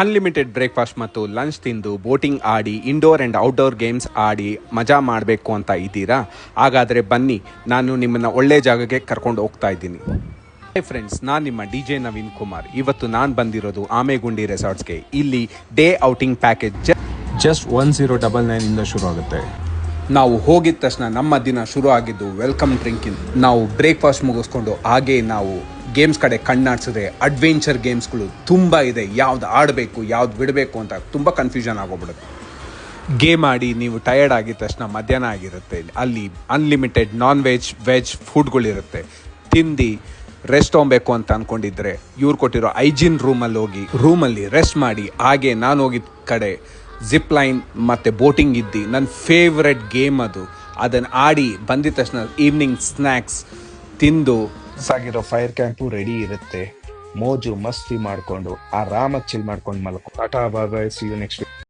Unlimited breakfast ಮತ್ತು lunch ತಿಂದು boating ಆಡಿ ಇಂಡೋರ್ ಆ್ಯಂಡ್ ಔಟ್ಡೋರ್ ಗೇಮ್ಸ್ ಆಡಿ ಮಜಾ ಮಾಡಬೇಕು ಅಂತ ಇದ್ದೀರಾ? ಹಾಗಾದರೆ ಬನ್ನಿ, ನಾನು ನಿಮ್ಮನ್ನು ಒಳ್ಳೆ ಜಾಗಕ್ಕೆ ಕರ್ಕೊಂಡು ಹೋಗ್ತಾ ಇದ್ದೀನಿ. ಹಾಯ್ ಫ್ರೆಂಡ್ಸ್, ನಾನು ನಿಮ್ಮ DJ ನವೀನ್ ಕುಮಾರ್. ಇವತ್ತು ನಾನು ಬಂದಿರೋದು ಆಮೆಗುಂಡಿ ರೆಸಾರ್ಟ್ಸ್ಗೆ. ಇಲ್ಲಿ ಡೇ ಔಟಿಂಗ್ ಪ್ಯಾಕೇಜ್ ಜಸ್ಟ್ 1099 ಇಂದ ಶುರು ಆಗುತ್ತೆ. ನಾವು ಹೋಗಿದ ತಕ್ಷಣ ನಮ್ಮ ದಿನ ಶುರು ಆಗಿದ್ದು ವೆಲ್ಕಮ್ ಡ್ರಿಂಕಿಂದ. ನಾವು ಬ್ರೇಕ್ಫಾಸ್ಟ್ ಮುಗಿಸ್ಕೊಂಡು ಹಾಗೇ ನಾವು ಗೇಮ್ಸ್ ಕಡೆ ಕಣ್ಣಾಡ್ಸಿದ್ರೆ ಅಡ್ವೆಂಚರ್ ಗೇಮ್ಸ್ಗಳು ತುಂಬ ಇದೆ. ಯಾವ್ದು ಆಡಬೇಕು ಯಾವ್ದು ಬಿಡಬೇಕು ಅಂತ ತುಂಬ ಕನ್ಫ್ಯೂಷನ್ ಆಗೋಗ್ಬಿಡುತ್ತೆ. ಗೇಮ್ ಆಡಿ ನೀವು ಟಯರ್ಡ್ ಆಗಿದ ತಕ್ಷಣ ಮಧ್ಯಾಹ್ನ ಆಗಿರುತ್ತೆ. ಅಲ್ಲಿ ಅನ್ಲಿಮಿಟೆಡ್ ನಾನ್ ವೆಜ್ ಫುಡ್ಗಳಿರುತ್ತೆ. ತಿಂದು ರೆಸ್ಟ್ ತೊಗೊಬೇಕು ಅಂತ ಅಂದ್ಕೊಂಡಿದ್ರೆ ಇವ್ರು ಕೊಟ್ಟಿರೋ ಐಜಿನ್ ರೂಮಲ್ಲಿ ರೆಸ್ಟ್ ಮಾಡಿ ಹಾಗೆ ನಾನು ಹೋಗಿದ್ದ ಕಡೆ ಜಿಪ್ ಲೈನ್ ಮತ್ತು ಬೋಟಿಂಗ್ ಇದ್ದು ನನ್ನ ಫೇವ್ರೆಟ್ ಗೇಮ್ ಅದು. ಅದನ್ನು ಆಡಿ ಬಂದಿದ ತಕ್ಷಣ ಈವ್ನಿಂಗ್ ಸ್ನ್ಯಾಕ್ಸ್ ತಿಂದು ಸಾಗಿರೋ ಫೈರ್ ಕ್ಯಾಂಪು ರೆಡಿ ಇರುತ್ತೆ. ಮೋಜು ಮಸ್ತಿ ಮಾಡಿಕೊಂಡು ಆರಾಮಾಗಿ ಚಿಲ್ ಮಾಡ್ಕೊಂಡು ಮಲ್ಕೊ. ಟಾಟಾ ಬಾಯ್, ಸಿ ಯು ನೆಕ್ಸ್ಟ್ ವೀಕ್.